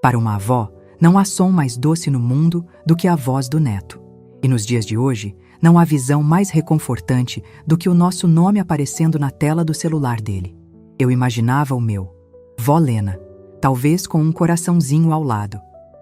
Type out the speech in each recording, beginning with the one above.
Para uma avó, não há som mais doce no mundo do que a voz do neto. E nos dias de hoje, não há visão mais reconfortante do que o nosso nome aparecendo na tela do celular dele. Eu imaginava o meu, Vó Lena, talvez com um coraçãozinho ao lado.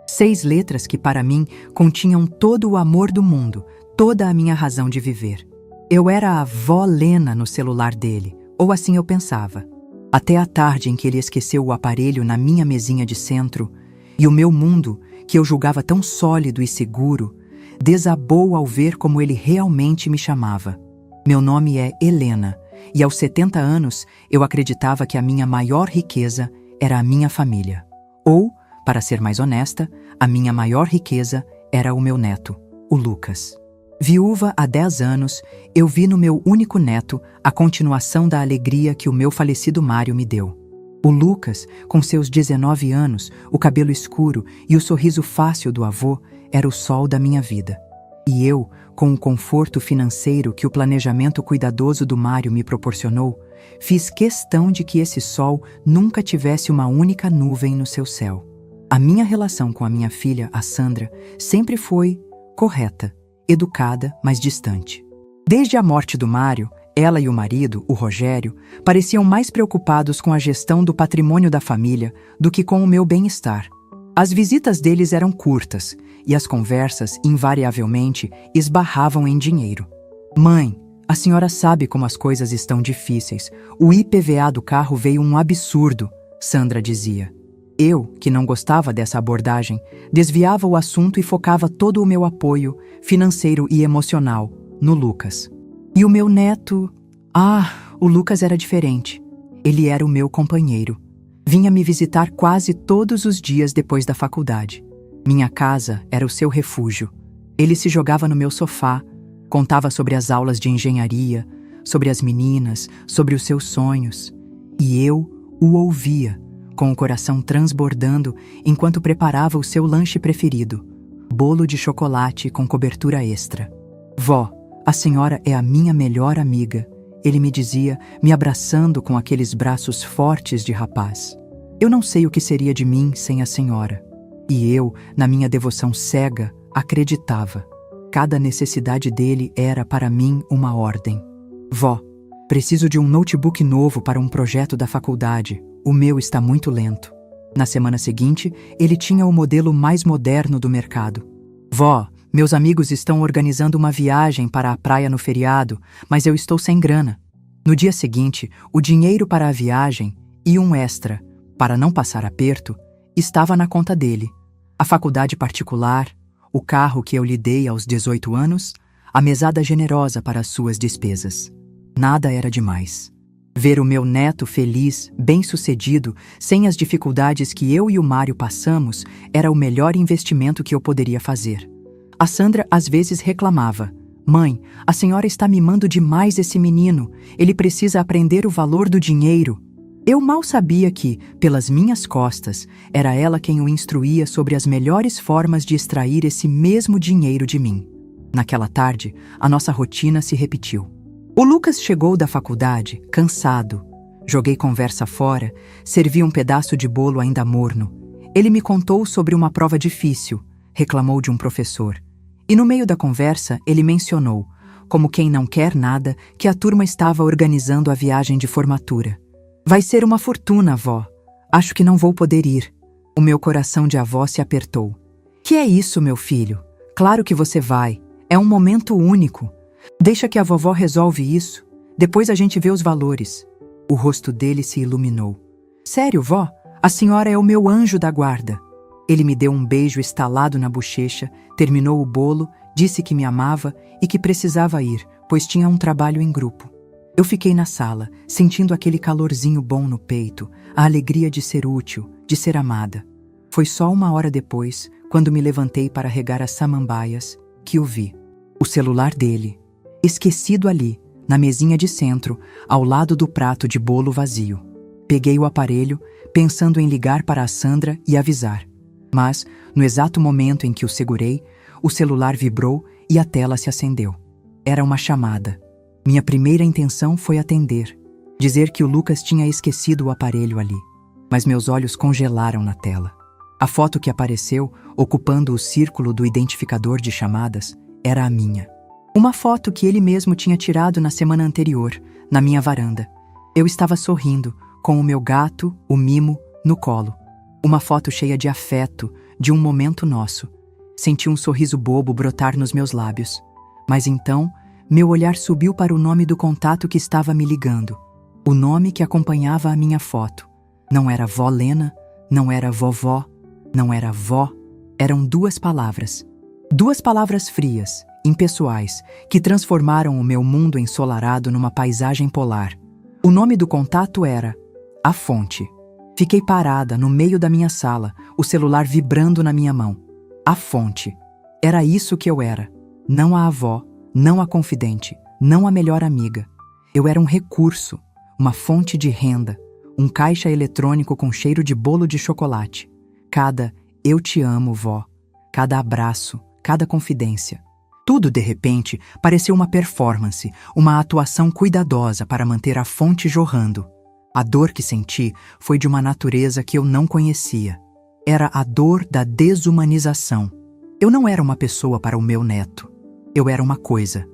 6 letras que para mim continham todo o amor do mundo, toda a minha razão de viver. Eu era a Vó Lena no celular dele, ou assim eu pensava. Até a tarde em que ele esqueceu o aparelho na minha mesinha de centro, e o meu mundo, que eu julgava tão sólido e seguro, desabou ao ver como ele realmente me chamava. Meu nome é Helena, e aos 70 anos eu acreditava que a minha maior riqueza era a minha família. Ou, para ser mais honesta, a minha maior riqueza era o meu neto, o Lucas. Viúva há 10 anos, eu vi no meu único neto a continuação da alegria que o meu falecido Mário me deu. O Lucas, com seus 19 anos, o cabelo escuro e o sorriso fácil do avô, era o sol da minha vida. E eu, com o conforto financeiro que o planejamento cuidadoso do Mário me proporcionou, fiz questão de que esse sol nunca tivesse uma única nuvem no seu céu. A minha relação com a minha filha, a Sandra, sempre foi correta, educada, mas distante. Desde a morte do Mário, ela e o marido, o Rogério, pareciam mais preocupados com a gestão do patrimônio da família do que com o meu bem-estar. As visitas deles eram curtas e as conversas, invariavelmente, esbarravam em dinheiro. Mãe, a senhora sabe como as coisas estão difíceis. O IPVA do carro veio um absurdo, Sandra dizia. Eu, que não gostava dessa abordagem, desviava o assunto e focava todo o meu apoio, financeiro e emocional, no Lucas. E o meu neto... o Lucas era diferente. Ele era o meu companheiro. Vinha me visitar quase todos os dias depois da faculdade. Minha casa era o seu refúgio. Ele se jogava no meu sofá, contava sobre as aulas de engenharia, sobre as meninas, sobre os seus sonhos. E eu o ouvia, com o coração transbordando enquanto preparava o seu lanche preferido, bolo de chocolate com cobertura extra. Vó, a senhora é a minha melhor amiga, ele me dizia, me abraçando com aqueles braços fortes de rapaz. Eu não sei o que seria de mim sem a senhora. E eu, na minha devoção cega, acreditava. Cada necessidade dele era para mim uma ordem. Vó, preciso de um notebook novo para um projeto da faculdade. O meu está muito lento. Na semana seguinte, ele tinha o modelo mais moderno do mercado. Vó, meus amigos estão organizando uma viagem para a praia no feriado, mas eu estou sem grana. No dia seguinte, o dinheiro para a viagem e um extra, para não passar aperto, estava na conta dele. A faculdade particular, o carro que eu lhe dei aos 18 anos, a mesada generosa para as suas despesas. Nada era demais. Ver o meu neto feliz, bem-sucedido, sem as dificuldades que eu e o Mário passamos, era o melhor investimento que eu poderia fazer. A Sandra às vezes reclamava. Mãe, a senhora está mimando demais esse menino. Ele precisa aprender o valor do dinheiro. Eu mal sabia que, pelas minhas costas, era ela quem o instruía sobre as melhores formas de extrair esse mesmo dinheiro de mim. Naquela tarde, a nossa rotina se repetiu. O Lucas chegou da faculdade, cansado. Joguei conversa fora, servi um pedaço de bolo ainda morno. Ele me contou sobre uma prova difícil, reclamou de um professor. E no meio da conversa, ele mencionou, como quem não quer nada, que a turma estava organizando a viagem de formatura. Vai ser uma fortuna, vó. Acho que não vou poder ir. O meu coração de avó se apertou. Que é isso, meu filho? Claro que você vai. É um momento único. Deixa que a vovó resolve isso. Depois a gente vê os valores. O rosto dele se iluminou. Sério, vó? A senhora é o meu anjo da guarda. Ele me deu um beijo estalado na bochecha, terminou o bolo, disse que me amava e que precisava ir, pois tinha um trabalho em grupo. Eu fiquei na sala, sentindo aquele calorzinho bom no peito, a alegria de ser útil, de ser amada. Foi só 1 hora depois, quando me levantei para regar as samambaias, que o vi. O celular dele, esquecido ali, na mesinha de centro, ao lado do prato de bolo vazio. Peguei o aparelho, pensando em ligar para a Sandra e avisar. Mas, no exato momento em que o segurei, o celular vibrou e a tela se acendeu. Era uma chamada. Minha primeira intenção foi atender, dizer que o Lucas tinha esquecido o aparelho ali. Mas meus olhos congelaram na tela. A foto que apareceu, ocupando o círculo do identificador de chamadas, era a minha. Uma foto que ele mesmo tinha tirado na semana anterior, na minha varanda. Eu estava sorrindo, com o meu gato, o Mimo, no colo. Uma foto cheia de afeto, de um momento nosso. Senti um sorriso bobo brotar nos meus lábios. Mas então, meu olhar subiu para o nome do contato que estava me ligando. O nome que acompanhava a minha foto. Não era vó Lena, não era vovó, não era vó. Eram duas palavras. Duas palavras frias, impessoais, que transformaram o meu mundo ensolarado numa paisagem polar. O nome do contato era A Fonte. Fiquei parada no meio da minha sala, o celular vibrando na minha mão. A Fonte. Era isso que eu era. Não a avó, não a confidente, não a melhor amiga. Eu era um recurso, uma fonte de renda, um caixa eletrônico com cheiro de bolo de chocolate. Cada "eu te amo, vó", cada abraço, cada confidência. Tudo, de repente, pareceu uma performance, uma atuação cuidadosa para manter a fonte jorrando. A dor que senti foi de uma natureza que eu não conhecia. Era a dor da desumanização. Eu não era uma pessoa para o meu neto. Eu era uma coisa,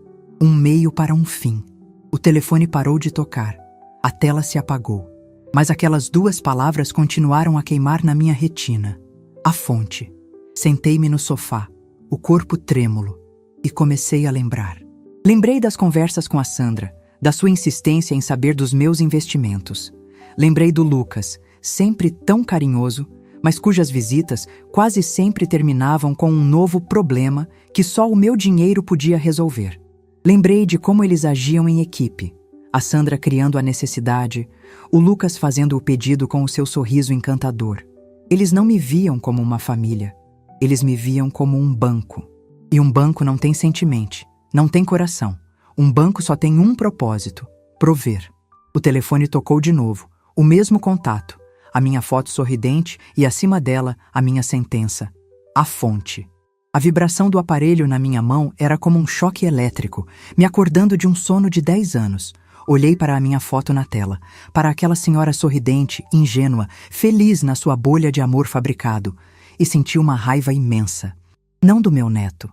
um meio para um fim. O telefone parou de tocar. A tela se apagou. Mas aquelas duas palavras continuaram a queimar na minha retina. A Fonte. Sentei-me no sofá, o corpo trêmulo, e comecei a lembrar. Lembrei das conversas com a Sandra, da sua insistência em saber dos meus investimentos. Lembrei do Lucas, sempre tão carinhoso, mas cujas visitas quase sempre terminavam com um novo problema que só o meu dinheiro podia resolver. Lembrei de como eles agiam em equipe. A Sandra criando a necessidade, o Lucas fazendo o pedido com o seu sorriso encantador. Eles não me viam como uma família. Eles me viam como um banco. E um banco não tem sentimento, não tem coração. Um banco só tem um propósito: prover. O telefone tocou de novo, o mesmo contato, a minha foto sorridente e acima dela a minha sentença: A Fonte. A vibração do aparelho na minha mão era como um choque elétrico, me acordando de um sono de 10 anos. Olhei para a minha foto na tela, para aquela senhora sorridente, ingênua, feliz na sua bolha de amor fabricado, e senti uma raiva imensa. Não do meu neto,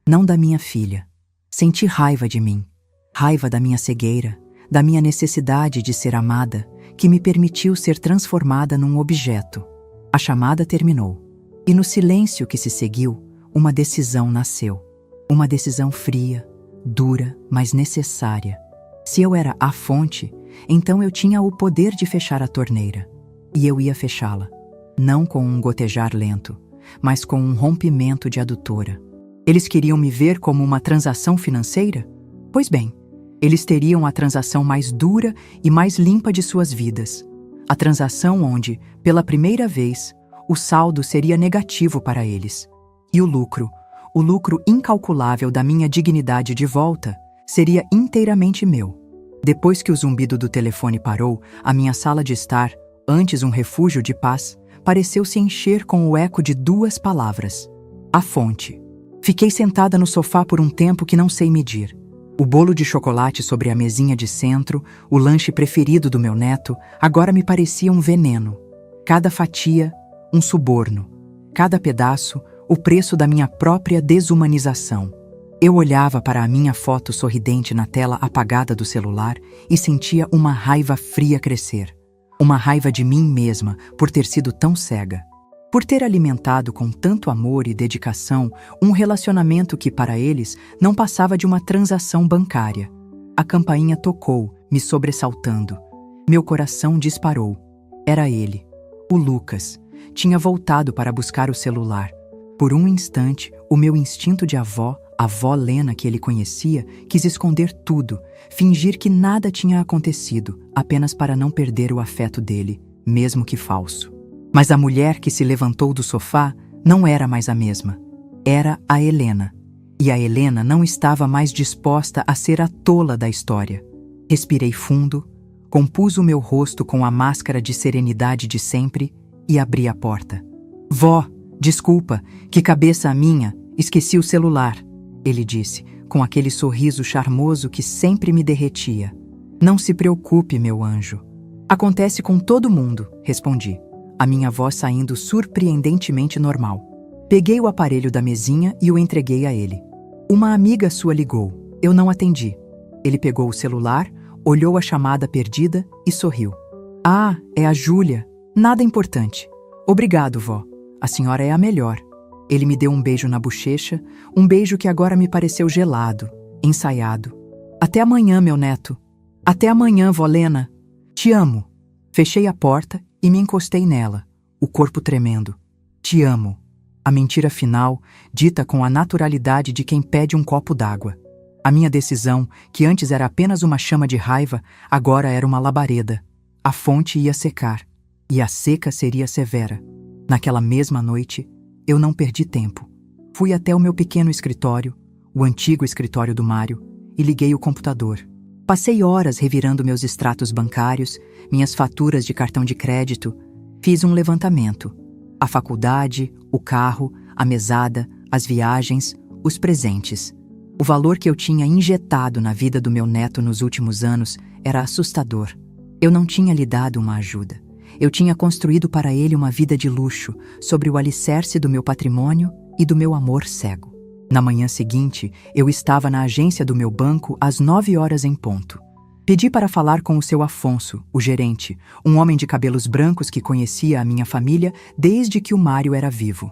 não da minha filha. Senti raiva de mim, raiva da minha cegueira, da minha necessidade de ser amada, que me permitiu ser transformada num objeto. A chamada terminou, e no silêncio que se seguiu, uma decisão nasceu. Uma decisão fria, dura, mas necessária. Se eu era a fonte, então eu tinha o poder de fechar a torneira. E eu ia fechá-la, não com um gotejar lento, mas com um rompimento de adutora. Eles queriam me ver como uma transação financeira? Pois bem, eles teriam a transação mais dura e mais limpa de suas vidas. A transação onde, pela primeira vez, o saldo seria negativo para eles. E o lucro incalculável da minha dignidade de volta, seria inteiramente meu. Depois que o zumbido do telefone parou, a minha sala de estar, antes um refúgio de paz, pareceu se encher com o eco de duas palavras: A Fonte. Fiquei sentada no sofá por um tempo que não sei medir. O bolo de chocolate sobre a mesinha de centro, o lanche preferido do meu neto, agora me parecia um veneno. Cada fatia, um suborno. Cada pedaço, o preço da minha própria desumanização. Eu olhava para a minha foto sorridente na tela apagada do celular e sentia uma raiva fria crescer. Uma raiva de mim mesma por ter sido tão cega. Por ter alimentado com tanto amor e dedicação um relacionamento que para eles não passava de uma transação bancária. A campainha tocou, me sobressaltando. Meu coração disparou. Era ele, o Lucas. Tinha voltado para buscar o celular. Por um instante, o meu instinto de avó, a vó Lena que ele conhecia, quis esconder tudo, fingir que nada tinha acontecido, apenas para não perder o afeto dele, mesmo que falso. Mas a mulher que se levantou do sofá não era mais a mesma. Era a Helena. E a Helena não estava mais disposta a ser a tola da história. Respirei fundo, compus o meu rosto com a máscara de serenidade de sempre e abri a porta. Vó, desculpa, que cabeça a minha, esqueci o celular, ele disse, com aquele sorriso charmoso que sempre me derretia. Não se preocupe, meu anjo. Acontece com todo mundo, respondi. a minha voz saindo surpreendentemente normal. Peguei o aparelho da mesinha e o entreguei a ele. Uma amiga sua ligou. Eu não atendi. Ele pegou o celular, olhou a chamada perdida e sorriu. Ah, é a Júlia. Nada importante. Obrigado, vó. A senhora é a melhor. Ele me deu um beijo na bochecha, um beijo que agora me pareceu gelado, ensaiado. Até amanhã, meu neto. Até amanhã, vó Lena. Te amo. Fechei a porta e me encostei nela, o corpo tremendo. Te amo. A mentira final, dita com a naturalidade de quem pede um copo d'água. A minha decisão, que antes era apenas uma chama de raiva, agora era uma labareda. A fonte ia secar, e a seca seria severa. Naquela mesma noite, eu não perdi tempo. Fui até o meu pequeno escritório, o antigo escritório do Mário, e liguei o computador. Passei horas revirando meus extratos bancários, minhas faturas de cartão de crédito. Fiz um levantamento. A faculdade, o carro, a mesada, as viagens, os presentes. O valor que eu tinha injetado na vida do meu neto nos últimos anos era assustador. Eu não tinha lhe dado uma ajuda. Eu tinha construído para ele uma vida de luxo, sobre o alicerce do meu patrimônio e do meu amor cego. Na manhã seguinte, eu estava na agência do meu banco às 9 horas em ponto. Pedi para falar com o seu Afonso, o gerente, um homem de cabelos brancos que conhecia a minha família desde que o Mário era vivo.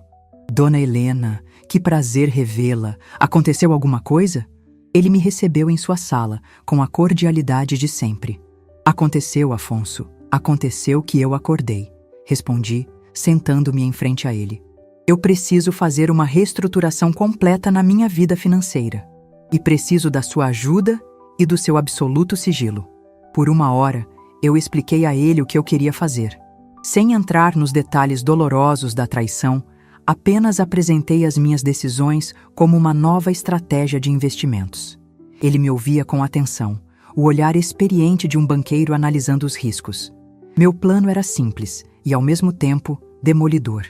Dona Helena, que prazer revê-la. Aconteceu alguma coisa? Ele me recebeu em sua sala, com a cordialidade de sempre. Aconteceu, Afonso. Aconteceu que eu acordei, respondi, sentando-me em frente a ele. Eu preciso fazer uma reestruturação completa na minha vida financeira. E preciso da sua ajuda e do seu absoluto sigilo. Por uma hora, eu expliquei a ele o que eu queria fazer. Sem entrar nos detalhes dolorosos da traição, apenas apresentei as minhas decisões como uma nova estratégia de investimentos. Ele me ouvia com atenção, o olhar experiente de um banqueiro analisando os riscos. Meu plano era simples e, ao mesmo tempo, demolidor.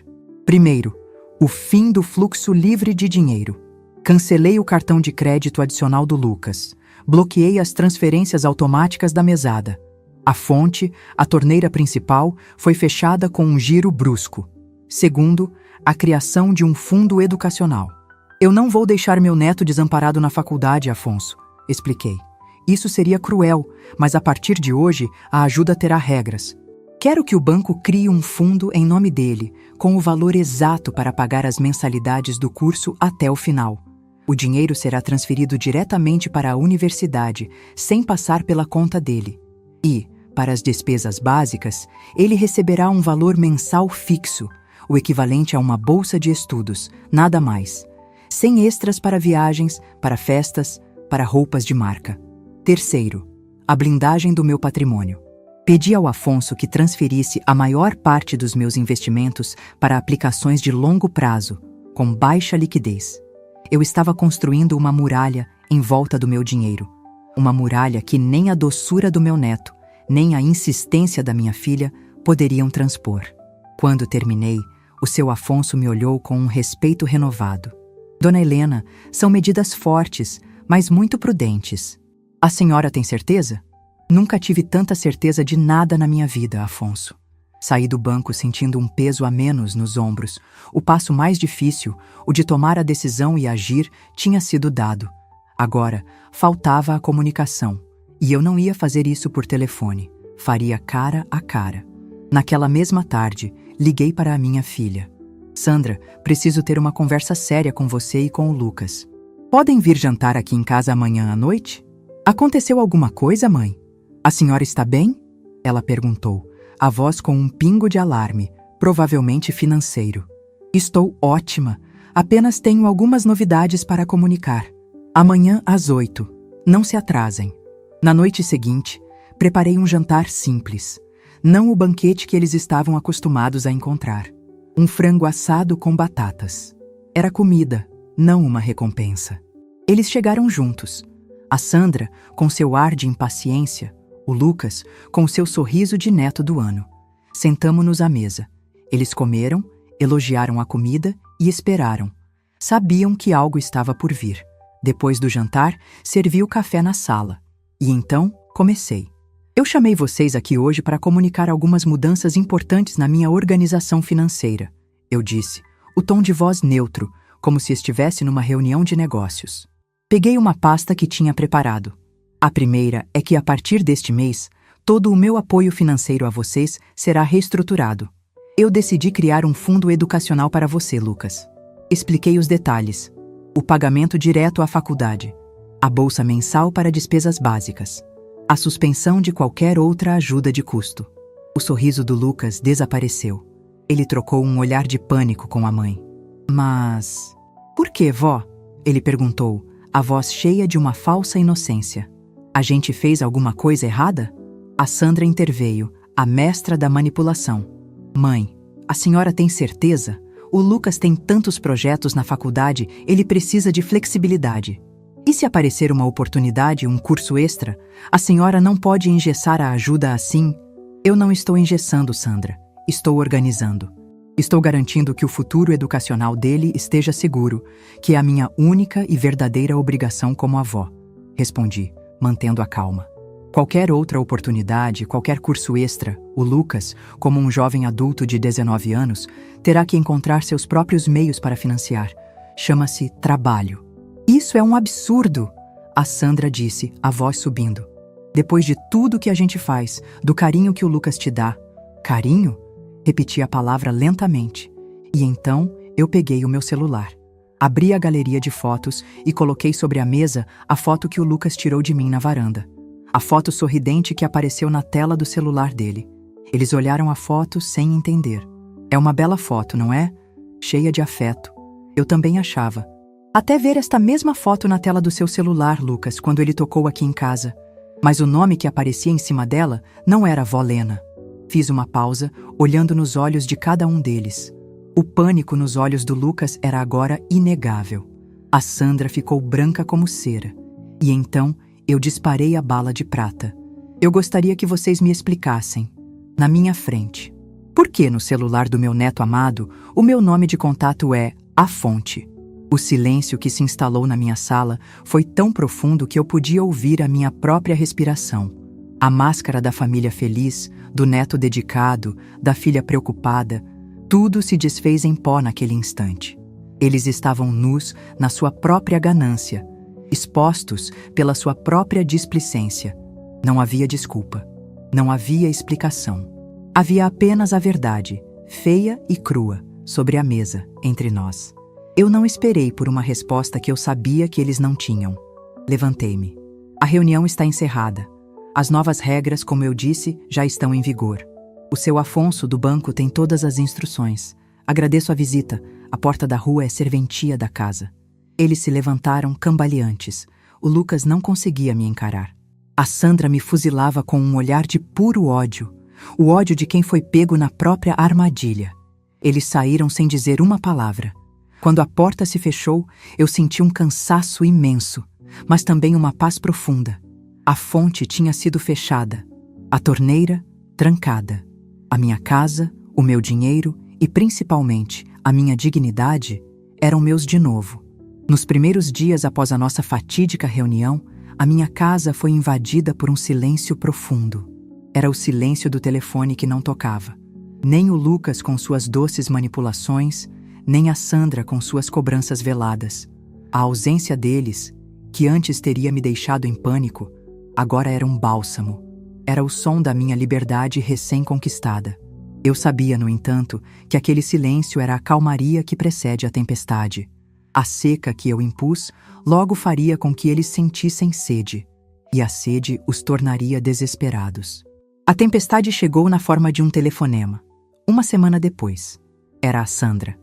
Primeiro, o fim do fluxo livre de dinheiro. Cancelei o cartão de crédito adicional do Lucas. Bloqueei as transferências automáticas da mesada. A fonte, a torneira principal, foi fechada com um giro brusco. Segundo, a criação de um fundo educacional. Eu não vou deixar meu neto desamparado na faculdade, Afonso, expliquei. Isso seria cruel, mas a partir de hoje a ajuda terá regras. Quero que o banco crie um fundo em nome dele, com o valor exato para pagar as mensalidades do curso até o final. O dinheiro será transferido diretamente para a universidade, sem passar pela conta dele. E, para as despesas básicas, ele receberá um valor mensal fixo, o equivalente a uma bolsa de estudos, nada mais. Sem extras para viagens, para festas, para roupas de marca. Terceiro, a blindagem do meu patrimônio. Pedi ao Afonso que transferisse a maior parte dos meus investimentos para aplicações de longo prazo, com baixa liquidez. Eu estava construindo uma muralha em volta do meu dinheiro. Uma muralha que nem a doçura do meu neto, nem a insistência da minha filha poderiam transpor. Quando terminei, o seu Afonso me olhou com um respeito renovado. Dona Helena, são medidas fortes, mas muito prudentes. A senhora tem certeza? Nunca tive tanta certeza de nada na minha vida, Afonso. Saí do banco sentindo um peso a menos nos ombros. O passo mais difícil, o de tomar a decisão e agir, tinha sido dado. Agora, faltava a comunicação. E eu não ia fazer isso por telefone. Faria cara a cara. Naquela mesma tarde, liguei para a minha filha. Sandra, preciso ter uma conversa séria com você e com o Lucas. Podem vir jantar aqui em casa amanhã à noite? Aconteceu alguma coisa, mãe? A senhora está bem? Ela perguntou, a voz com um pingo de alarme, provavelmente financeiro. Estou ótima. Apenas tenho algumas novidades para comunicar. Amanhã às 8. Não se atrasem. Na noite seguinte, preparei um jantar simples. Não o banquete que eles estavam acostumados a encontrar. Um frango assado com batatas. Era comida, não uma recompensa. Eles chegaram juntos. A Sandra, com seu ar de impaciência, o Lucas, com seu sorriso de neto do ano. Sentamo-nos à mesa. Eles comeram, elogiaram a comida e esperaram. Sabiam que algo estava por vir. Depois do jantar, servi o café na sala. E então, comecei. Eu chamei vocês aqui hoje para comunicar algumas mudanças importantes na minha organização financeira, eu disse, o tom de voz neutro, como se estivesse numa reunião de negócios. Peguei uma pasta que tinha preparado. A primeira é que, a partir deste mês, todo o meu apoio financeiro a vocês será reestruturado. Eu decidi criar um fundo educacional para você, Lucas. Expliquei os detalhes. O pagamento direto à faculdade. A bolsa mensal para despesas básicas. A suspensão de qualquer outra ajuda de custo. O sorriso do Lucas desapareceu. Ele trocou um olhar de pânico com a mãe. Mas... por que, vó? Ele perguntou, a voz cheia de uma falsa inocência. A gente fez alguma coisa errada? A Sandra interveio, a mestra da manipulação. Mãe, a senhora tem certeza? O Lucas tem tantos projetos na faculdade, ele precisa de flexibilidade. E se aparecer uma oportunidade, um curso extra, a senhora não pode engessar a ajuda assim? Eu não estou engessando, Sandra. Estou organizando. Estou garantindo que o futuro educacional dele esteja seguro, que é a minha única e verdadeira obrigação como avó. Respondi, mantendo a calma. Qualquer outra oportunidade, qualquer curso extra, o Lucas, como um jovem adulto de 19 anos, terá que encontrar seus próprios meios para financiar. Chama-se trabalho. Isso é um absurdo, a Sandra disse, a voz subindo. Depois de tudo que a gente faz, do carinho que o Lucas te dá. Carinho? Repeti a palavra lentamente. E então eu peguei o meu celular. Abri a galeria de fotos e coloquei sobre a mesa a foto que o Lucas tirou de mim na varanda. A foto sorridente que apareceu na tela do celular dele. Eles olharam a foto sem entender. É uma bela foto, não é? Cheia de afeto. Eu também achava. Até ver esta mesma foto na tela do seu celular, Lucas, quando ele tocou aqui em casa. Mas o nome que aparecia em cima dela não era Vó Lena. Fiz uma pausa, olhando nos olhos de cada um deles. O pânico nos olhos do Lucas era agora inegável. A Sandra ficou branca como cera. E então eu disparei a bala de prata. Eu gostaria que vocês me explicassem, na minha frente. Por que no celular do meu neto amado, o meu nome de contato é A Fonte? O silêncio que se instalou na minha sala foi tão profundo que eu podia ouvir a minha própria respiração. A máscara da família feliz, do neto dedicado, da filha preocupada, tudo se desfez em pó naquele instante. Eles estavam nus na sua própria ganância, expostos pela sua própria displicência. Não havia desculpa, não havia explicação. Havia apenas a verdade, feia e crua, sobre a mesa, entre nós. Eu não esperei por uma resposta que eu sabia que eles não tinham. Levantei-me. A reunião está encerrada. As novas regras, como eu disse, já estão em vigor. O seu Afonso do banco tem todas as instruções. Agradeço a visita. A porta da rua é serventia da casa. Eles se levantaram cambaleantes. O Lucas não conseguia me encarar. A Sandra me fuzilava com um olhar de puro ódio. O ódio de quem foi pego na própria armadilha. Eles saíram sem dizer uma palavra. Quando a porta se fechou, eu senti um cansaço imenso, mas também uma paz profunda. A fonte tinha sido fechada, a torneira trancada. A minha casa, o meu dinheiro e, principalmente, a minha dignidade eram meus de novo. Nos primeiros dias após a nossa fatídica reunião, a minha casa foi invadida por um silêncio profundo. Era o silêncio do telefone que não tocava. Nem o Lucas com suas doces manipulações, nem a Sandra com suas cobranças veladas. A ausência deles, que antes teria me deixado em pânico, agora era um bálsamo. Era o som da minha liberdade recém-conquistada. Eu sabia, no entanto, que aquele silêncio era a calmaria que precede a tempestade. A seca que eu impus logo faria com que eles sentissem sede, e a sede os tornaria desesperados. A tempestade chegou na forma de um telefonema. Uma semana depois. Era a Sandra.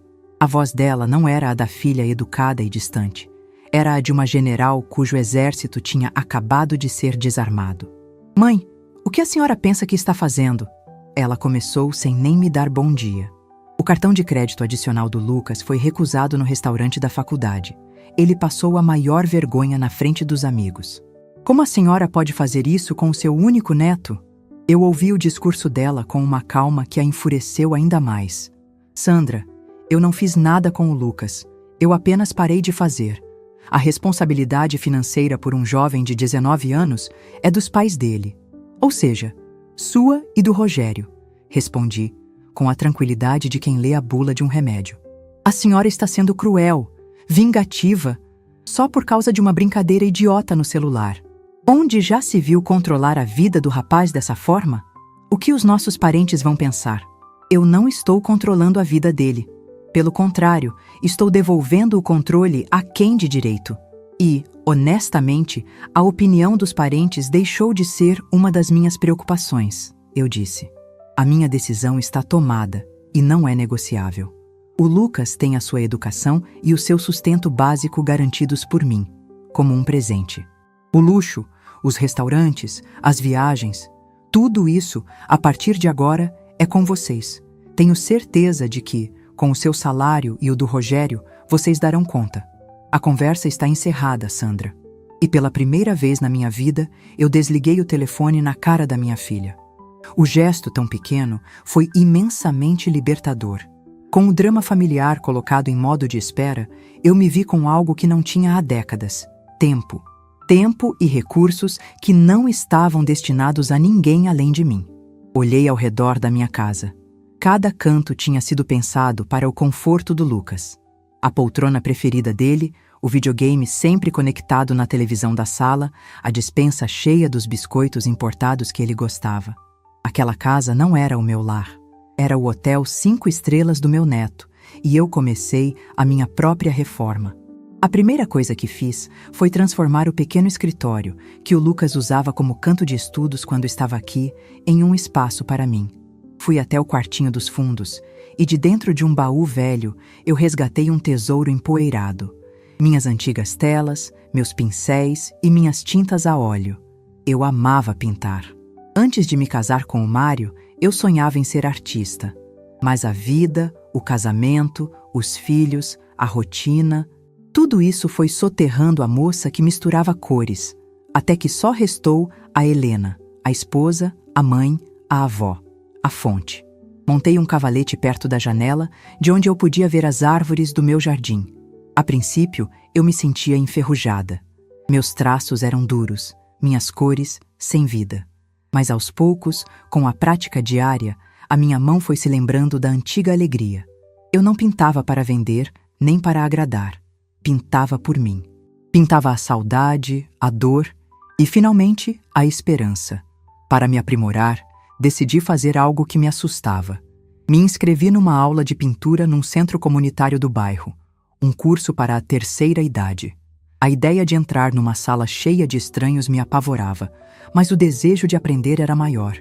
A voz dela não era a da filha educada e distante. Era a de uma general cujo exército tinha acabado de ser desarmado. Mãe, o que a senhora pensa que está fazendo? Ela começou sem nem me dar bom dia. O cartão de crédito adicional do Lucas foi recusado no restaurante da faculdade. Ele passou a maior vergonha na frente dos amigos. Como a senhora pode fazer isso com o seu único neto? Eu ouvi o discurso dela com uma calma que a enfureceu ainda mais. Sandra, eu não fiz nada com o Lucas. Eu apenas parei de fazer. A responsabilidade financeira por um jovem de 19 anos é dos pais dele. Ou seja, sua e do Rogério, respondi, com a tranquilidade de quem lê a bula de um remédio. A senhora está sendo cruel, vingativa, só por causa de uma brincadeira idiota no celular. Onde já se viu controlar a vida do rapaz dessa forma? O que os nossos parentes vão pensar? Eu não estou controlando a vida dele. Pelo contrário, estou devolvendo o controle a quem de direito. E, honestamente, a opinião dos parentes deixou de ser uma das minhas preocupações, eu disse. A minha decisão está tomada e não é negociável. O Lucas tem a sua educação e o seu sustento básico garantidos por mim, como um presente. O luxo, os restaurantes, as viagens, tudo isso, a partir de agora, é com vocês. Tenho certeza de que, com o seu salário e o do Rogério, vocês darão conta. A conversa está encerrada, Sandra. E pela primeira vez na minha vida, eu desliguei o telefone na cara da minha filha. O gesto tão pequeno foi imensamente libertador. Com o drama familiar colocado em modo de espera, eu me vi com algo que não tinha há décadas: tempo. Tempo e recursos que não estavam destinados a ninguém além de mim. Olhei ao redor da minha casa. Cada canto tinha sido pensado para o conforto do Lucas. A poltrona preferida dele, o videogame sempre conectado na televisão da sala, a despensa cheia dos biscoitos importados que ele gostava. Aquela casa não era o meu lar. Era o hotel 5 estrelas do meu neto, e eu comecei a minha própria reforma. A primeira coisa que fiz foi transformar o pequeno escritório, que o Lucas usava como canto de estudos quando estava aqui, em um espaço para mim. Fui até o quartinho dos fundos, e de dentro de um baú velho, eu resgatei um tesouro empoeirado. Minhas antigas telas, meus pincéis e minhas tintas a óleo. Eu amava pintar. Antes de me casar com o Mário, eu sonhava em ser artista. Mas a vida, o casamento, os filhos, a rotina, tudo isso foi soterrando a moça que misturava cores, até que só restou a Helena, a esposa, a mãe, a avó, a fonte. Montei um cavalete perto da janela, de onde eu podia ver as árvores do meu jardim. A princípio, eu me sentia enferrujada. Meus traços eram duros, minhas cores sem vida. Mas aos poucos, com a prática diária, a minha mão foi se lembrando da antiga alegria. Eu não pintava para vender, nem para agradar. Pintava por mim. Pintava a saudade, a dor e, finalmente, a esperança. Para me aprimorar, decidi fazer algo que me assustava. Me inscrevi numa aula de pintura num centro comunitário do bairro, um curso para a terceira idade. A ideia de entrar numa sala cheia de estranhos me apavorava, mas o desejo de aprender era maior,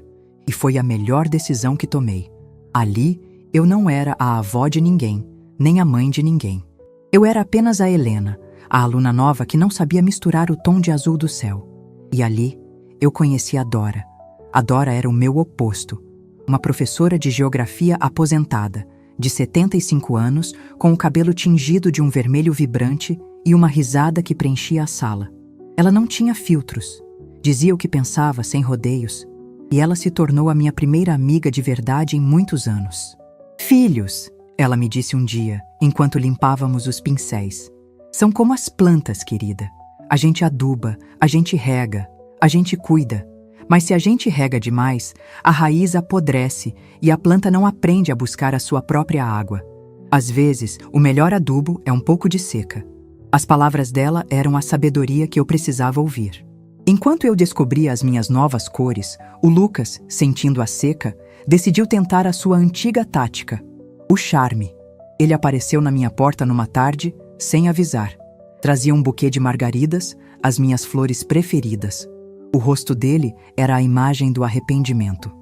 e foi a melhor decisão que tomei. Ali, eu não era a avó de ninguém, nem a mãe de ninguém. Eu era apenas a Helena, a aluna nova que não sabia misturar o tom de azul do céu. E ali, eu conheci a Dora. A Dora era o meu oposto. Uma professora de geografia aposentada, de 75 anos, com o cabelo tingido de um vermelho vibrante e uma risada que preenchia a sala. Ela não tinha filtros. Dizia o que pensava sem rodeios. E ela se tornou a minha primeira amiga de verdade em muitos anos. Filhos, ela me disse um dia, enquanto limpávamos os pincéis. São como as plantas, querida. A gente aduba, a gente rega, a gente cuida. Mas se a gente rega demais, a raiz apodrece e a planta não aprende a buscar a sua própria água. Às vezes, o melhor adubo é um pouco de seca. As palavras dela eram a sabedoria que eu precisava ouvir. Enquanto eu descobria as minhas novas cores, o Lucas, sentindo a seca, decidiu tentar a sua antiga tática, o charme. Ele apareceu na minha porta numa tarde, sem avisar. Trazia um buquê de margaridas, as minhas flores preferidas. O rosto dele era a imagem do arrependimento.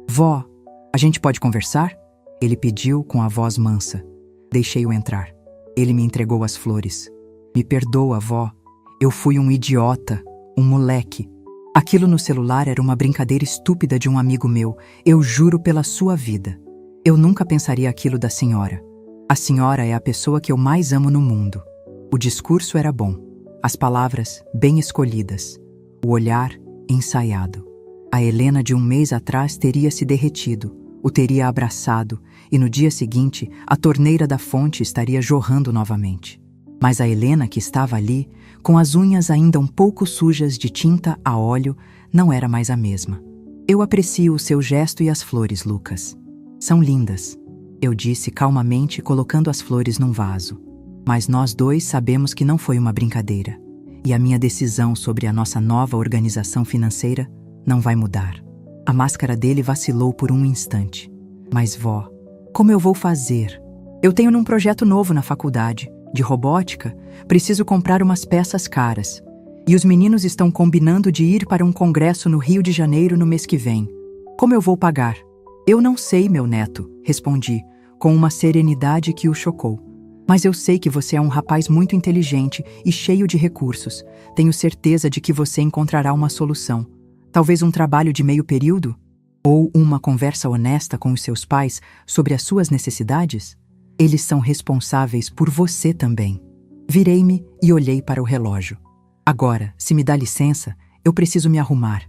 Vó, a gente pode conversar? Ele pediu com a voz mansa. Deixei-o entrar. Ele me entregou as flores. Me perdoa, vó. Eu fui um idiota, um moleque. Aquilo no celular era uma brincadeira estúpida de um amigo meu. Eu juro pela sua vida. Eu nunca pensaria aquilo da senhora. A senhora é a pessoa que eu mais amo no mundo. O discurso era bom. As palavras bem escolhidas. O olhar ensaiado. A Helena de um mês atrás teria se derretido, o teria abraçado, e no dia seguinte a torneira da fonte estaria jorrando novamente. Mas a Helena que estava ali, com as unhas ainda um pouco sujas de tinta a óleo, não era mais a mesma. Eu aprecio o seu gesto e as flores, Lucas. São lindas, eu disse calmamente, colocando as flores num vaso. Mas nós dois sabemos que não foi uma brincadeira. E a minha decisão sobre a nossa nova organização financeira não vai mudar. A máscara dele vacilou por um instante. Mas vó, como eu vou fazer? Eu tenho um projeto novo na faculdade, de robótica, preciso comprar umas peças caras. E os meninos estão combinando de ir para um congresso no Rio de Janeiro no mês que vem. Como eu vou pagar? Eu não sei, meu neto, respondi, com uma serenidade que o chocou. Mas eu sei que você é um rapaz muito inteligente e cheio de recursos. Tenho certeza de que você encontrará uma solução. Talvez um trabalho de meio período? Ou uma conversa honesta com os seus pais sobre as suas necessidades? Eles são responsáveis por você também. Virei-me e olhei para o relógio. Agora, se me dá licença, eu preciso me arrumar.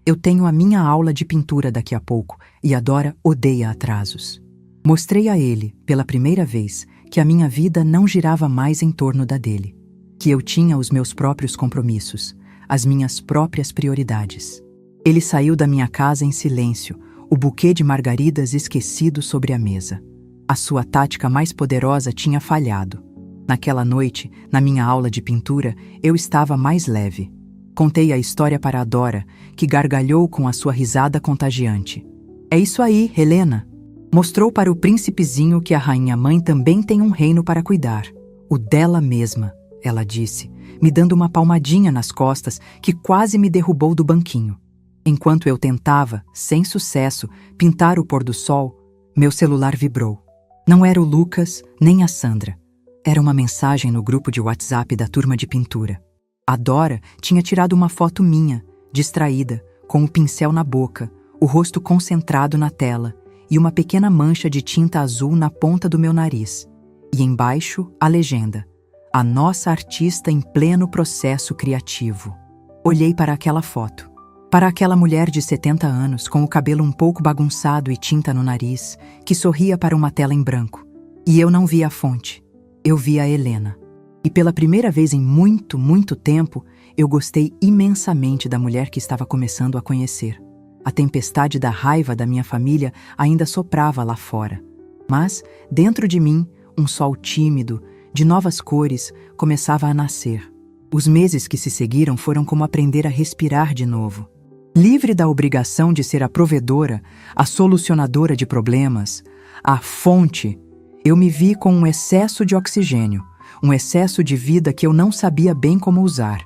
Eu tenho a minha aula de pintura daqui a pouco e a Dora odeia atrasos. Mostrei a ele, pela primeira vez, que a minha vida não girava mais em torno da dele. Que eu tinha os meus próprios compromissos, as minhas próprias prioridades. Ele saiu da minha casa em silêncio, o buquê de margaridas esquecido sobre a mesa. A sua tática mais poderosa tinha falhado. Naquela noite, na minha aula de pintura, eu estava mais leve. Contei a história para a Dora, que gargalhou com a sua risada contagiante. É isso aí, Helena. Mostrou para o príncipezinho que a rainha-mãe também tem um reino para cuidar. O dela mesma, ela disse, me dando uma palmadinha nas costas que quase me derrubou do banquinho. Enquanto eu tentava, sem sucesso, pintar o pôr do sol, meu celular vibrou. Não era o Lucas, nem a Sandra. Era uma mensagem no grupo de WhatsApp da turma de pintura. A Dora tinha tirado uma foto minha, distraída, com o pincel na boca, o rosto concentrado na tela, e uma pequena mancha de tinta azul na ponta do meu nariz. E embaixo, a legenda: a nossa artista em pleno processo criativo. Olhei para aquela foto. Para aquela mulher de 70 anos, com o cabelo um pouco bagunçado e tinta no nariz, que sorria para uma tela em branco. E eu não vi a fonte. Eu vi a Helena. E pela primeira vez em muito, muito tempo, eu gostei imensamente da mulher que estava começando a conhecer. A tempestade da raiva da minha família ainda soprava lá fora. Mas, dentro de mim, um sol tímido, de novas cores, começava a nascer. Os meses que se seguiram foram como aprender a respirar de novo. Livre da obrigação de ser a provedora, a solucionadora de problemas, a fonte, eu me vi com um excesso de oxigênio, um excesso de vida que eu não sabia bem como usar.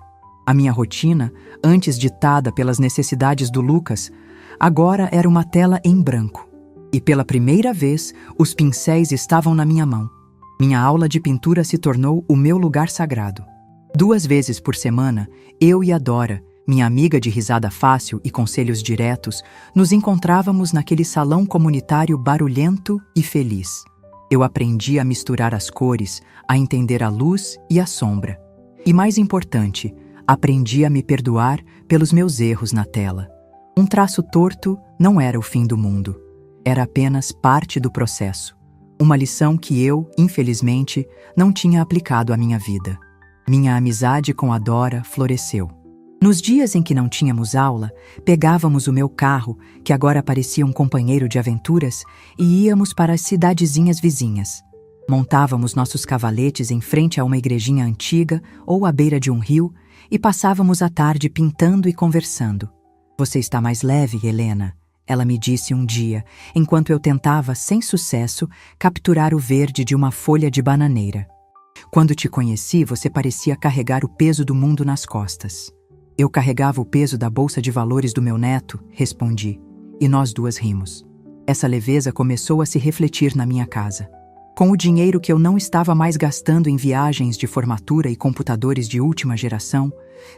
A minha rotina, antes ditada pelas necessidades do Lucas, agora era uma tela em branco. E pela primeira vez, os pincéis estavam na minha mão. Minha aula de pintura se tornou o meu lugar sagrado. 2 vezes por semana, eu e a Dora, minha amiga de risada fácil e conselhos diretos, nos encontrávamos naquele salão comunitário barulhento e feliz. Eu aprendi a misturar as cores, a entender a luz e a sombra. E mais importante, aprendi a me perdoar pelos meus erros na tela. Um traço torto não era o fim do mundo. Era apenas parte do processo. Uma lição que eu, infelizmente, não tinha aplicado à minha vida. Minha amizade com a Dora floresceu. Nos dias em que não tínhamos aula, pegávamos o meu carro, que agora parecia um companheiro de aventuras, e íamos para as cidadezinhas vizinhas. Montávamos nossos cavaletes em frente a uma igrejinha antiga ou à beira de um rio e passávamos a tarde pintando e conversando. Você está mais leve, Helena, ela me disse um dia, enquanto eu tentava, sem sucesso, capturar o verde de uma folha de bananeira. Quando te conheci, você parecia carregar o peso do mundo nas costas. Eu carregava o peso da bolsa de valores do meu neto, respondi, e nós duas rimos. Essa leveza começou a se refletir na minha casa. Com o dinheiro que eu não estava mais gastando em viagens de formatura e computadores de última geração,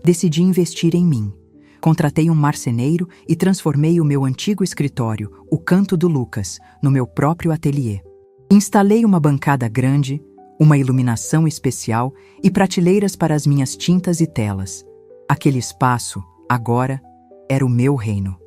decidi investir em mim. Contratei um marceneiro e transformei o meu antigo escritório, o Canto do Lucas, no meu próprio ateliê. Instalei uma bancada grande, uma iluminação especial e prateleiras para as minhas tintas e telas. Aquele espaço, agora, era o meu reino.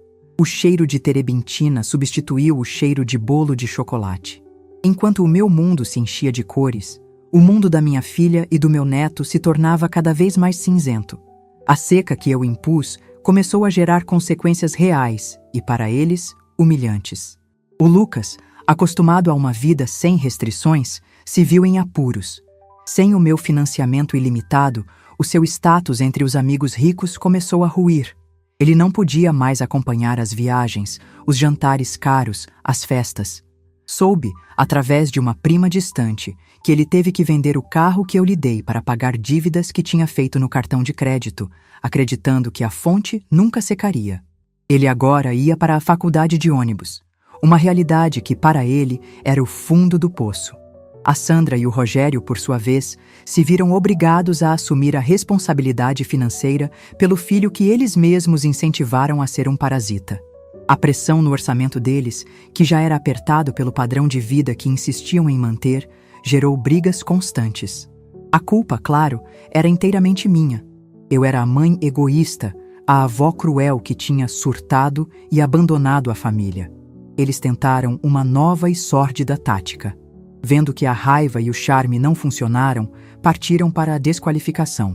O cheiro de terebintina substituiu o cheiro de bolo de chocolate. Enquanto o meu mundo se enchia de cores, o mundo da minha filha e do meu neto se tornava cada vez mais cinzento. A seca que eu impus começou a gerar consequências reais e, para eles, humilhantes. O Lucas, acostumado a uma vida sem restrições, se viu em apuros. Sem o meu financiamento ilimitado, o seu status entre os amigos ricos começou a ruir. Ele não podia mais acompanhar as viagens, os jantares caros, as festas. Soube, através de uma prima distante, que ele teve que vender o carro que eu lhe dei para pagar dívidas que tinha feito no cartão de crédito, acreditando que a fonte nunca secaria. Ele agora ia para a faculdade de ônibus, uma realidade que para ele era o fundo do poço. A Sandra e o Rogério, por sua vez, se viram obrigados a assumir a responsabilidade financeira pelo filho que eles mesmos incentivaram a ser um parasita. A pressão no orçamento deles, que já era apertado pelo padrão de vida que insistiam em manter, gerou brigas constantes. A culpa, claro, era inteiramente minha. Eu era a mãe egoísta, a avó cruel que tinha surtado e abandonado a família. Eles tentaram uma nova e sórdida tática. Vendo que a raiva e o charme não funcionaram, partiram para a desqualificação.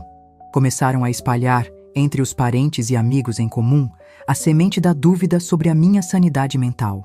Começaram a espalhar, entre os parentes e amigos em comum, a semente da dúvida sobre a minha sanidade mental.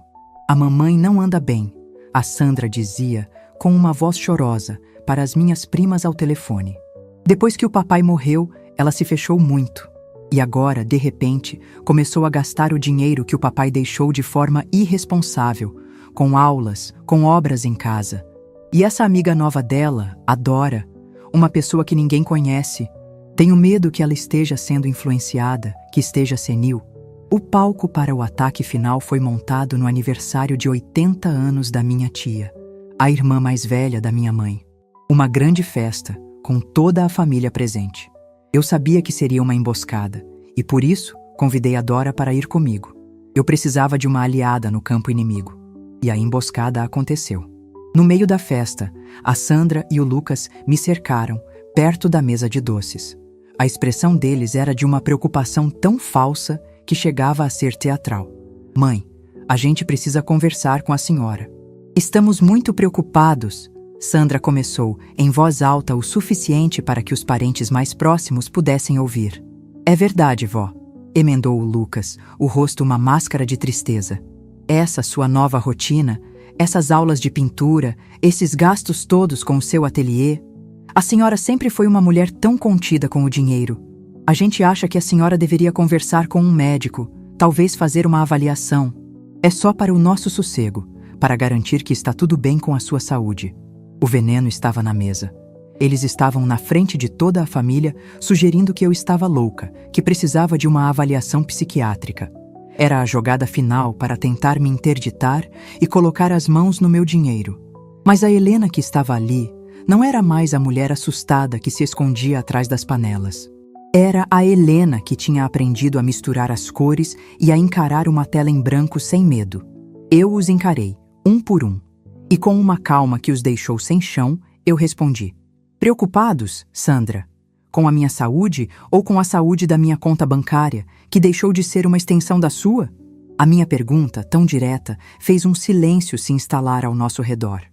A mamãe não anda bem, a Sandra dizia, com uma voz chorosa, para as minhas primas ao telefone. Depois que o papai morreu, ela se fechou muito. E agora, de repente, começou a gastar o dinheiro que o papai deixou de forma irresponsável, com aulas, com obras em casa. E essa amiga nova dela, a Dora, uma pessoa que ninguém conhece, tenho medo que ela esteja sendo influenciada, que esteja senil. O palco para o ataque final foi montado no aniversário de 80 anos da minha tia, a irmã mais velha da minha mãe. Uma grande festa, com toda a família presente. Eu sabia que seria uma emboscada, e por isso convidei a Dora para ir comigo. Eu precisava de uma aliada no campo inimigo. E a emboscada aconteceu. No meio da festa, a Sandra e o Lucas me cercaram, perto da mesa de doces. A expressão deles era de uma preocupação tão falsa que chegava a ser teatral. Mãe, a gente precisa conversar com a senhora. Estamos muito preocupados, Sandra começou, em voz alta o suficiente para que os parentes mais próximos pudessem ouvir. É verdade, vó, emendou o Lucas, o rosto uma máscara de tristeza. Essa sua nova rotina, essas aulas de pintura, esses gastos todos com o seu ateliê. A senhora sempre foi uma mulher tão contida com o dinheiro. A gente acha que a senhora deveria conversar com um médico, talvez fazer uma avaliação. É só para o nosso sossego, para garantir que está tudo bem com a sua saúde. O veneno estava na mesa. Eles estavam na frente de toda a família, sugerindo que eu estava louca, que precisava de uma avaliação psiquiátrica. Era a jogada final para tentar me interditar e colocar as mãos no meu dinheiro. Mas a Helena que estava ali não era mais a mulher assustada que se escondia atrás das panelas. Era a Helena que tinha aprendido a misturar as cores e a encarar uma tela em branco sem medo. Eu os encarei, um por um. E com uma calma que os deixou sem chão, eu respondi. Preocupados, Sandra? Com a minha saúde ou com a saúde da minha conta bancária, que deixou de ser uma extensão da sua? A minha pergunta, tão direta, fez um silêncio se instalar ao nosso redor.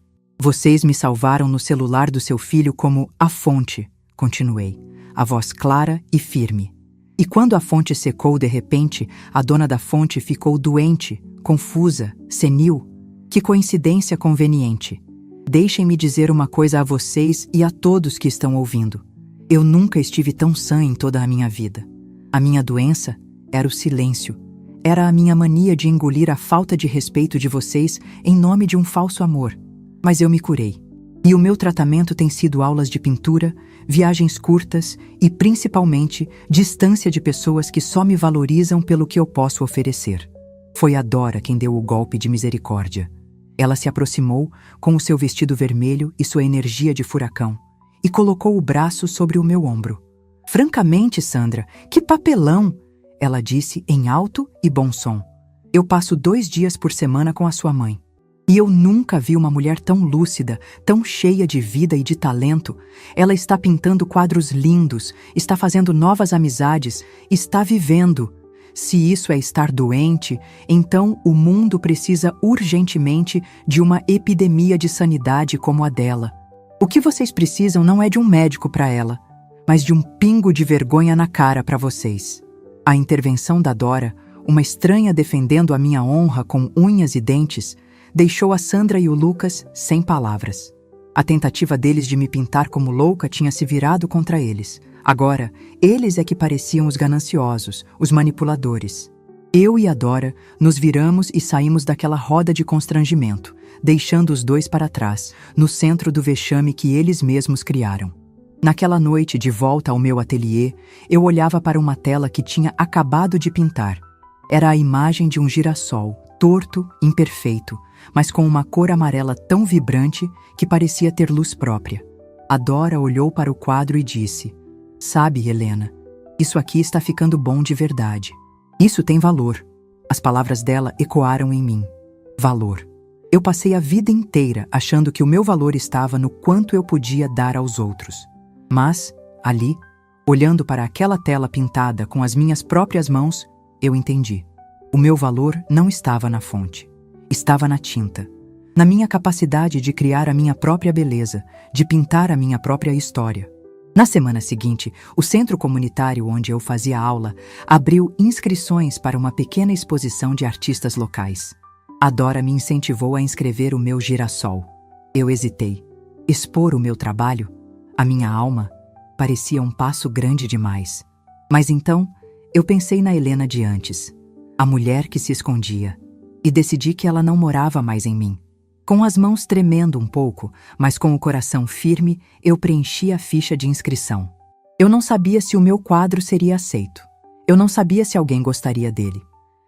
Vocês me salvaram no celular do seu filho como a fonte, continuei, a voz clara e firme. E quando a fonte secou de repente, a dona da fonte ficou doente, confusa, senil. Que coincidência conveniente. Deixem-me dizer uma coisa a vocês e a todos que estão ouvindo. Eu nunca estive tão sã em toda a minha vida. A minha doença era o silêncio. Era a minha mania de engolir a falta de respeito de vocês em nome de um falso amor. Mas eu me curei. E o meu tratamento tem sido aulas de pintura, viagens curtas e, principalmente, distância de pessoas que só me valorizam pelo que eu posso oferecer. Foi a Dora quem deu o golpe de misericórdia. Ela se aproximou, com o seu vestido vermelho e sua energia de furacão, e colocou o braço sobre o meu ombro. Francamente, Sandra, que papelão! Ela disse em alto e bom som. Eu passo 2 dias por semana com a sua mãe. E eu nunca vi uma mulher tão lúcida, tão cheia de vida e de talento. Ela está pintando quadros lindos, está fazendo novas amizades, está vivendo. Se isso é estar doente, então o mundo precisa urgentemente de uma epidemia de sanidade como a dela. O que vocês precisam não é de um médico para ela, mas de um pingo de vergonha na cara para vocês. A intervenção da Dora, uma estranha defendendo a minha honra com unhas e dentes, deixou a Sandra e o Lucas sem palavras. A tentativa deles de me pintar como louca tinha se virado contra eles. Agora, eles é que pareciam os gananciosos, os manipuladores. Eu e a Dora nos viramos e saímos daquela roda de constrangimento, deixando os dois para trás, no centro do vexame que eles mesmos criaram. Naquela noite, de volta ao meu ateliê, eu olhava para uma tela que tinha acabado de pintar. Era a imagem de um girassol, torto, imperfeito, mas com uma cor amarela tão vibrante que parecia ter luz própria. A Dora olhou para o quadro e disse: "Sabe, Helena, isso aqui está ficando bom de verdade. Isso tem valor." As palavras dela ecoaram em mim. Valor. Eu passei a vida inteira achando que o meu valor estava no quanto eu podia dar aos outros. Mas, ali, olhando para aquela tela pintada com as minhas próprias mãos, eu entendi. O meu valor não estava na fonte. Estava na tinta. Na minha capacidade de criar a minha própria beleza, de pintar a minha própria história. Na semana seguinte, o centro comunitário onde eu fazia aula abriu inscrições para uma pequena exposição de artistas locais. A Dora me incentivou a inscrever o meu girassol. Eu hesitei. Expor o meu trabalho, a minha alma, parecia um passo grande demais. Mas então, eu pensei na Helena de antes, a mulher que se escondia, e decidi que ela não morava mais em mim. Com as mãos tremendo um pouco, mas com o coração firme, eu preenchi a ficha de inscrição. Eu não sabia se o meu quadro seria aceito. Eu não sabia se alguém gostaria dele.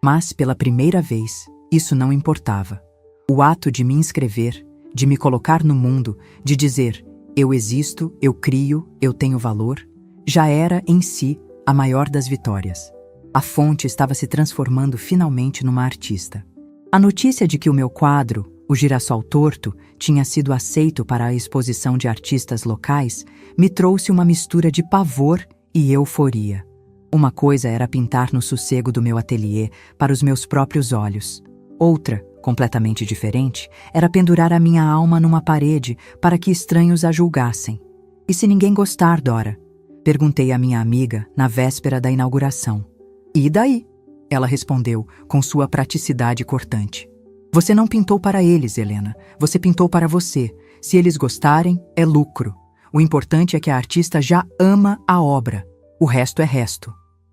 Mas, pela primeira vez, isso não importava. O ato de me inscrever, de me colocar no mundo, de dizer: eu existo, eu crio, eu tenho valor, já era, em si, a maior das vitórias. A fonte estava se transformando finalmente numa artista. A notícia de que o meu quadro, o Girassol Torto, tinha sido aceito para a exposição de artistas locais, me trouxe uma mistura de pavor e euforia. Uma coisa era pintar no sossego do meu ateliê para os meus próprios olhos. Outra, completamente diferente, era pendurar a minha alma numa parede para que estranhos a julgassem. "E se ninguém gostar, Dora?" Perguntei à minha amiga na véspera da inauguração. "E daí?" Ela respondeu com sua praticidade cortante. "Você não pintou para eles, Helena. Você pintou para você. Se eles gostarem, é lucro. O importante é que a artista já ama a obra. O resto é resto."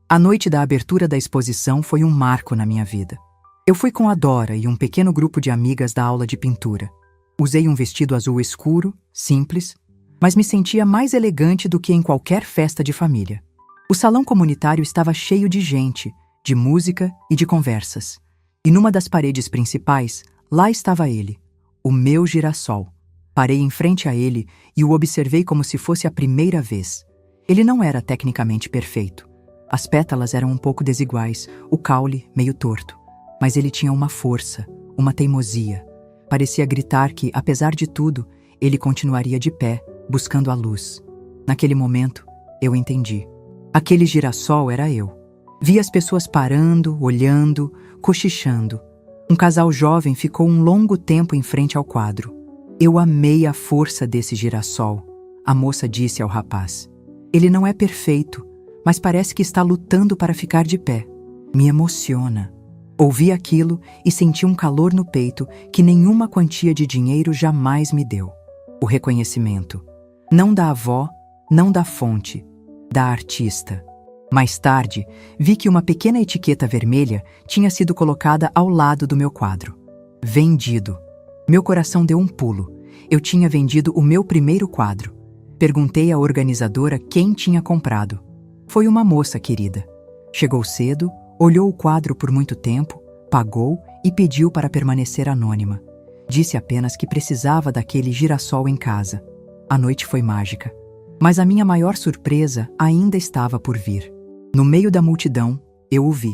A noite da abertura da exposição foi um marco na minha vida. Eu fui com a Dora e um pequeno grupo de amigas da aula de pintura. Usei um vestido azul escuro, simples, mas me sentia mais elegante do que em qualquer festa de família. O salão comunitário estava cheio de gente, de música e de conversas. E numa das paredes principais, lá estava ele, o meu girassol. Parei em frente a ele e o observei como se fosse a primeira vez. Ele não era tecnicamente perfeito. As pétalas eram um pouco desiguais, o caule meio torto. Mas ele tinha uma força, uma teimosia. Parecia gritar que, apesar de tudo, ele continuaria de pé, buscando a luz. Naquele momento, eu entendi. Aquele girassol era eu. Vi as pessoas parando, olhando, cochichando. Um casal jovem ficou um longo tempo em frente ao quadro. "Eu amei a força desse girassol", a moça disse ao rapaz. "Ele não é perfeito, mas parece que está lutando para ficar de pé. Me emociona." Ouvi aquilo e senti um calor no peito que nenhuma quantia de dinheiro jamais me deu. O reconhecimento. Não da avó, não da fonte, da artista. Mais tarde, vi que uma pequena etiqueta vermelha tinha sido colocada ao lado do meu quadro. Vendido. Meu coração deu um pulo. Eu tinha vendido o meu primeiro quadro. Perguntei à organizadora quem tinha comprado. Foi uma moça querida. Chegou cedo, olhou o quadro por muito tempo, pagou e pediu para permanecer anônima. Disse apenas que precisava daquele girassol em casa. A noite foi mágica. Mas a minha maior surpresa ainda estava por vir. No meio da multidão, eu o vi.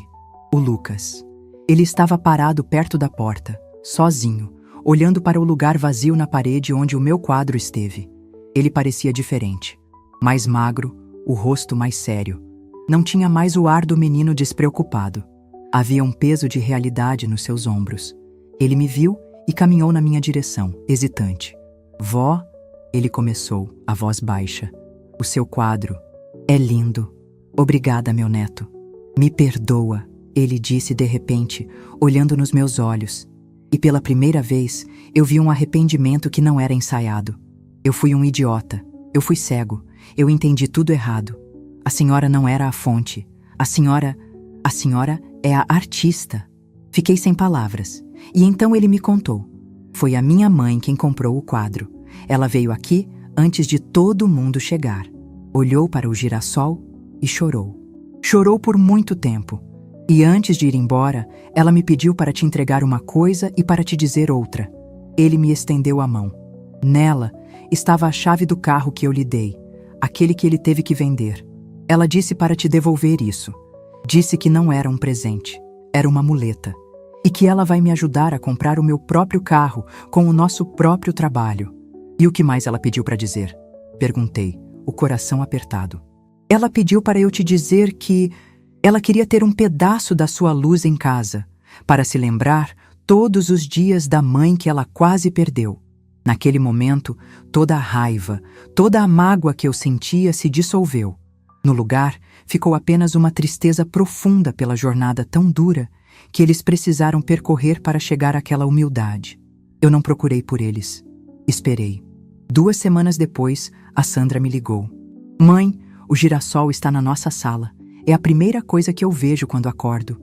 O Lucas. Ele estava parado perto da porta, sozinho, olhando para o lugar vazio na parede onde o meu quadro esteve. Ele parecia diferente. Mais magro, o rosto mais sério. Não tinha mais o ar do menino despreocupado. Havia um peso de realidade nos seus ombros. Ele me viu e caminhou na minha direção, hesitante. "Vó", ele começou, a voz baixa. "O seu quadro é lindo. Obrigada, meu neto." Me perdoa, ele disse de repente, olhando nos meus olhos. E pela primeira vez, eu vi um arrependimento que não era ensaiado. Eu fui um idiota. Eu fui cego. Eu entendi tudo errado. A senhora não era a fonte. A senhora é a artista. Fiquei sem palavras. E então ele me contou. Foi a minha mãe quem comprou o quadro. Ela veio aqui antes de todo mundo chegar. Olhou para o girassol e chorou. Chorou por muito tempo. E antes de ir embora, ela me pediu para te entregar uma coisa e para te dizer outra. Ele me estendeu a mão. Nela estava a chave do carro que eu lhe dei, aquele que ele teve que vender. Ela disse para te devolver isso. Disse que não era um presente, era uma muleta. E que ela vai me ajudar a comprar o meu próprio carro com o nosso próprio trabalho. E o que mais ela pediu para dizer? Perguntei, o coração apertado. Ela pediu para eu te dizer que ela queria ter um pedaço da sua luz em casa, para se lembrar todos os dias da mãe que ela quase perdeu. Naquele momento, toda a raiva, toda a mágoa que eu sentia se dissolveu. No lugar, ficou apenas uma tristeza profunda pela jornada tão dura que eles precisaram percorrer para chegar àquela humildade. Eu não procurei por eles. Esperei. 2 semanas depois, a Sandra me ligou. Mãe, o girassol está na nossa sala. É a primeira coisa que eu vejo quando acordo.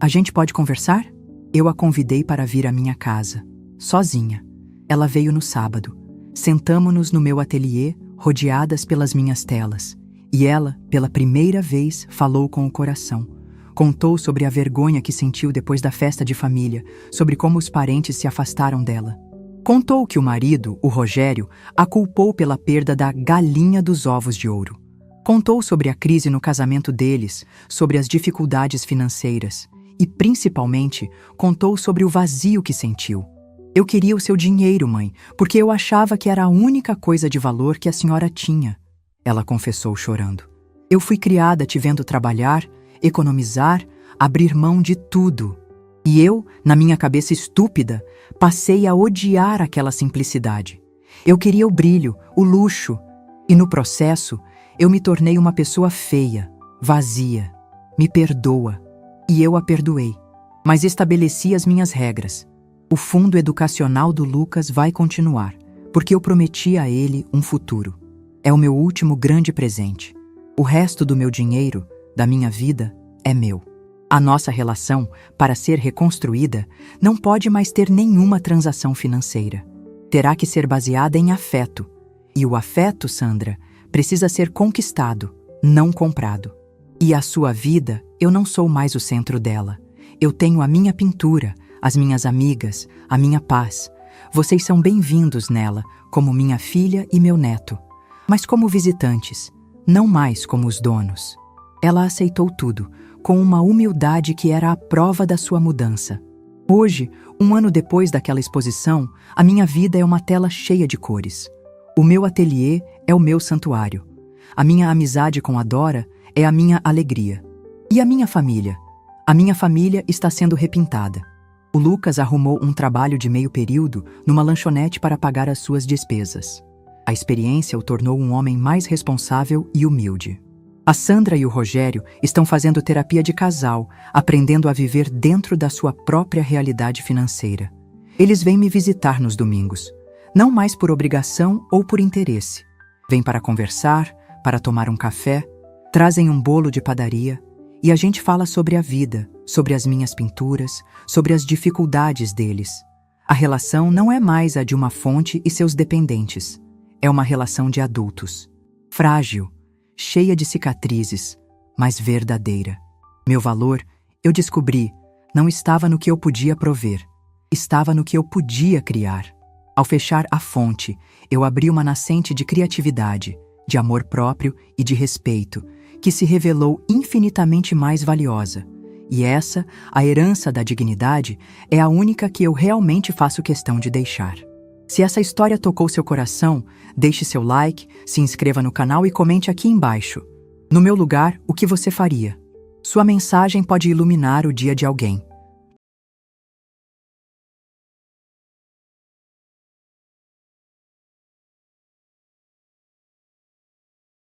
A gente pode conversar? Eu a convidei para vir à minha casa, sozinha. Ela veio no sábado. Sentamo-nos no meu ateliê, rodeadas pelas minhas telas. E ela, pela primeira vez, falou com o coração. Contou sobre a vergonha que sentiu depois da festa de família, sobre como os parentes se afastaram dela. Contou que o marido, o Rogério, a culpou pela perda da galinha dos ovos de ouro. Contou sobre a crise no casamento deles, sobre as dificuldades financeiras e, principalmente, contou sobre o vazio que sentiu. Eu queria o seu dinheiro, mãe, porque eu achava que era a única coisa de valor que a senhora tinha. Ela confessou chorando. Eu fui criada te vendo trabalhar, economizar, abrir mão de tudo. E eu, na minha cabeça estúpida, passei a odiar aquela simplicidade. Eu queria o brilho, o luxo. E no processo, eu me tornei uma pessoa feia, vazia. Me perdoa. E eu a perdoei. Mas estabeleci as minhas regras. O fundo educacional do Lucas vai continuar, porque eu prometi a ele um futuro. É o meu último grande presente. O resto do meu dinheiro, da minha vida, é meu. A nossa relação, para ser reconstruída, não pode mais ter nenhuma transação financeira. Terá que ser baseada em afeto. E o afeto, Sandra, precisa ser conquistado, não comprado. E a sua vida, eu não sou mais o centro dela. Eu tenho a minha pintura, as minhas amigas, a minha paz. Vocês são bem-vindos nela, como minha filha e meu neto. Mas como visitantes, não mais como os donos. Ela aceitou tudo, com uma humildade que era a prova da sua mudança. Hoje, 1 ano depois daquela exposição, a minha vida é uma tela cheia de cores. O meu ateliê é o meu santuário. A minha amizade com a Dora é a minha alegria. E a minha família? A minha família está sendo repintada. O Lucas arrumou um trabalho de meio período numa lanchonete para pagar as suas despesas. A experiência o tornou um homem mais responsável e humilde. A Sandra e o Rogério estão fazendo terapia de casal, aprendendo a viver dentro da sua própria realidade financeira. Eles vêm me visitar nos domingos, não mais por obrigação ou por interesse. Vêm para conversar, para tomar um café, trazem um bolo de padaria e a gente fala sobre a vida, sobre as minhas pinturas, sobre as dificuldades deles. A relação não é mais a de uma fonte e seus dependentes. É uma relação de adultos. Frágil, cheia de cicatrizes, mas verdadeira. Meu valor, eu descobri, não estava no que eu podia prover. Estava no que eu podia criar. Ao fechar a fonte, eu abri uma nascente de criatividade, de amor próprio e de respeito, que se revelou infinitamente mais valiosa. E essa, a herança da dignidade, é a única que eu realmente faço questão de deixar. Se essa história tocou seu coração, deixe seu like, se inscreva no canal e comente aqui embaixo. No meu lugar, o que você faria? Sua mensagem pode iluminar o dia de alguém.